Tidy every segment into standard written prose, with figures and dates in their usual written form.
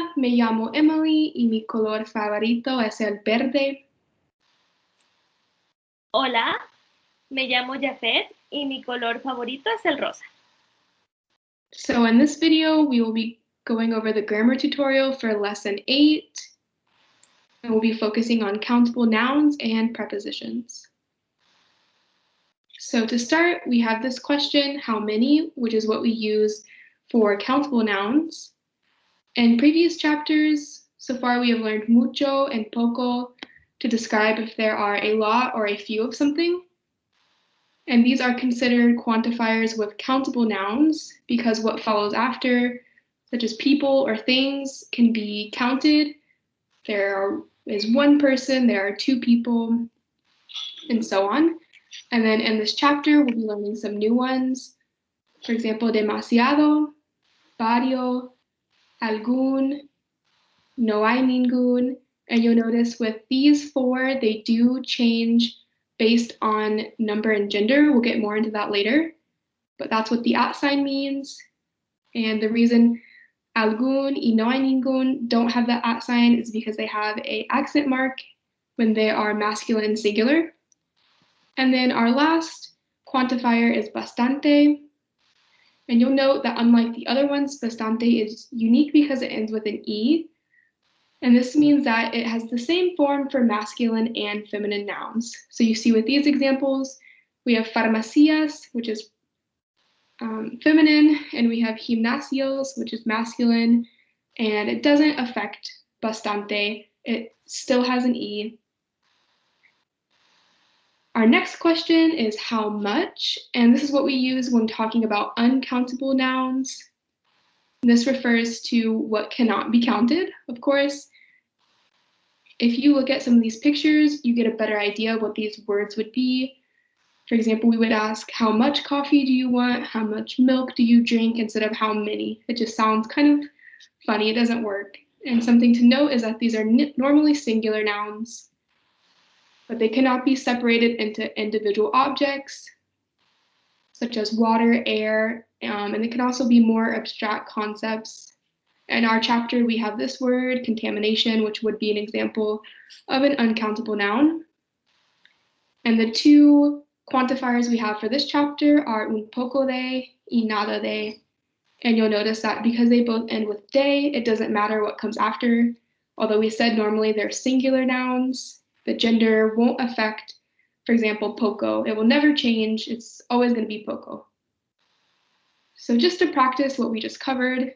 Hola, me llamo Emily y mi color favorito es el verde. Hola, me llamo Jafet y mi color favorito es el rosa. So in this video, we will be going over the grammar tutorial for lesson 8. And we'll be focusing on countable nouns and prepositions. So to start, we have this question, how many, which is what we use for countable nouns. In previous chapters, so far we have learned mucho and poco to describe if there are a lot or a few of something. And these are considered quantifiers with countable nouns because what follows after, such as people or things, can be counted. There is one person, there are two people, and so on. And then in this chapter, we'll be learning some new ones. For example, demasiado, vario, algún, no hay ningún. And you'll notice with these four, they do change based on number and gender. We'll get more into that later. But that's what the at sign means. And the reason algún y no hay ningún don't have the at sign is because they have an accent mark when they are masculine singular. And then our last quantifier is bastante. And you'll note that unlike the other ones, bastante is unique because it ends with an E. And this means that it has the same form for masculine and feminine nouns. So you see with these examples, we have farmacias, which is feminine, and we have gimnasios, which is masculine, and it doesn't affect bastante. It still has an E. Our next question is how much, and this is what we use when talking about uncountable nouns. This refers to what cannot be counted, of course. If you look at some of these pictures, you get a better idea of what these words would be. For example, we would ask, how much coffee do you want? How much milk do you drink? Instead of how many. It just sounds kind of funny. It doesn't work. And something to note is that these are normally singular nouns, but they cannot be separated into individual objects, such as water, air, and they can also be more abstract concepts. In our chapter, we have this word, contamination, which would be an example of an uncountable noun. And the two quantifiers we have for this chapter are un poco de y nada de. And you'll notice that because they both end with de, it doesn't matter what comes after. Although we said normally they're singular nouns, the gender won't affect, for example, poco. It will never change. It's always going to be poco. So just to practice what we just covered,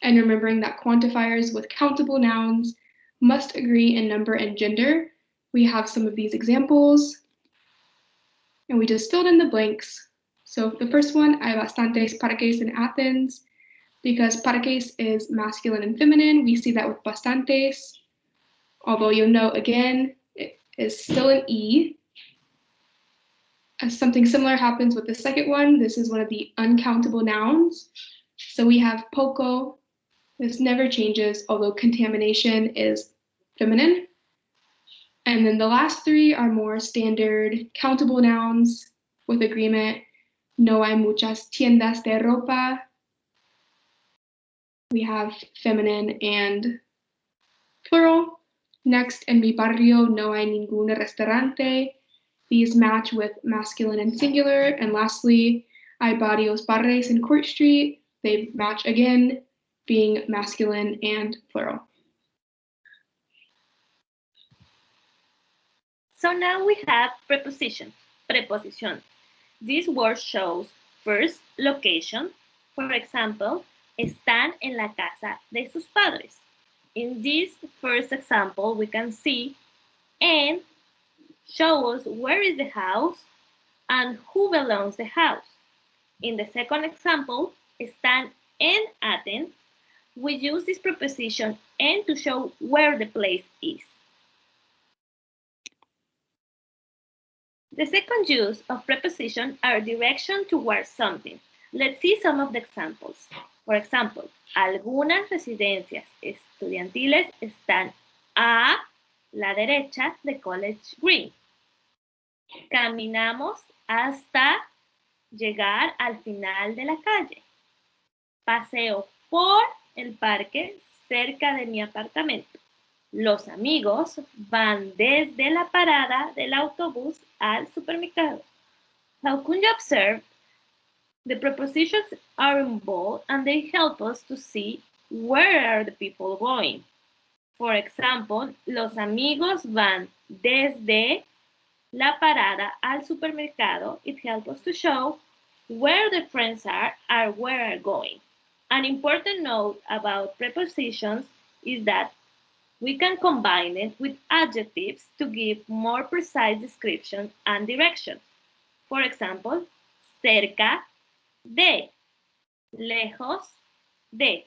and remembering that quantifiers with countable nouns must agree in number and gender, we have some of these examples. And we just filled in the blanks. So the first one, hay bastantes parques in Athens. Because parques is masculine and feminine, we see that with bastantes. Although you'll note again, it is still an E. Something similar happens with the second one. This is one of the uncountable nouns. So we have poco. This never changes, although contamination is feminine. And then the last three are more standard countable nouns with agreement. No hay muchas tiendas de ropa. We have feminine and plural. Next, en mi barrio no hay ningún restaurante. These match with masculine and singular. And lastly, hay varios bares in Court Street. They match again, being masculine and plural. So now we have preposition. This word shows first location. For example, están en la casa de sus padres. In this first example, we can see and show us where is the house and who belongs the house. In the second example, están en Athens, we use this preposition and to show where the place is. The second use of preposition are direction towards something. Let's see some of the examples. For example, algunas residencias estudiantiles están a la derecha de College Green. Caminamos hasta llegar al final de la calle. Paseo por el parque cerca de mi apartamento. Los amigos van desde la parada del autobús al supermercado. How can you observe? The prepositions are in bold and they help us to see where are the people going. For example, los amigos van desde la parada al supermercado. It helps us to show where the friends are where are going. An important note about prepositions is that we can combine it with adjectives to give more precise description and direction. For example, cerca de, lejos de,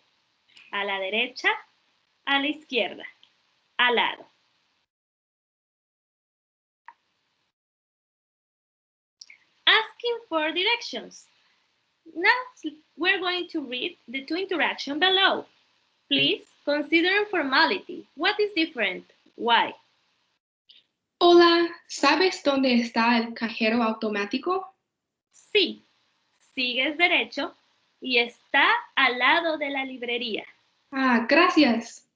a la derecha, a la izquierda, al lado. Asking for directions. Now we're going to read the two interactions below. Please consider informality. What is different? Why? Hola, ¿sabes dónde está el cajero automático? Sí, sigues derecho y está al lado de la librería. Ah, gracias.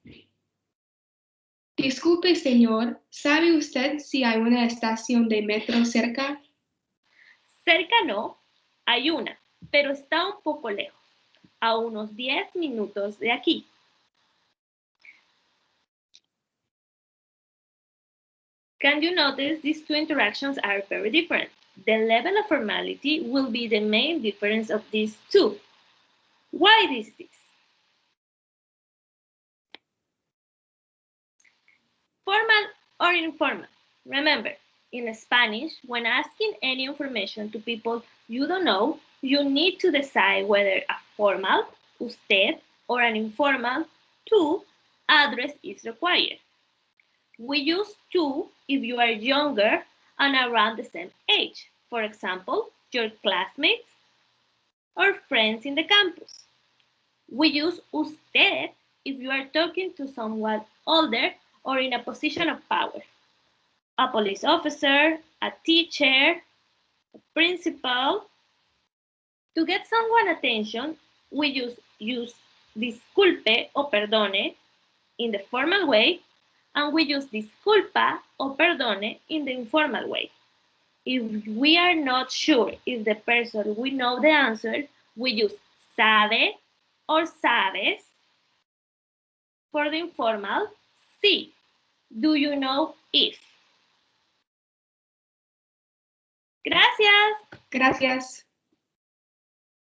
Disculpe, señor, ¿sabe usted si hay una estación de metro cerca? Cerca no, hay una, pero está un poco lejos, a unos 10 minutos de aquí. Can you notice these two interactions are very different? The level of formality will be the main difference of these two. Why is this? Formal or informal? Remember, in Spanish, when asking any information to people you don't know, you need to decide whether a formal, usted, or an informal, tú, address is required. We use tú if you are younger and around the same age. For example, your classmates or friends in the campus. We use usted if you are talking to someone older or in a position of power. A police officer, a teacher, a principal. To get someone's attention, we use disculpe o perdone in the formal way, and we use disculpa o perdone in the informal way. If we are not sure if the person we know the answer, we use sabe or sabes. For the informal, sí. Do you know if? Gracias. Gracias.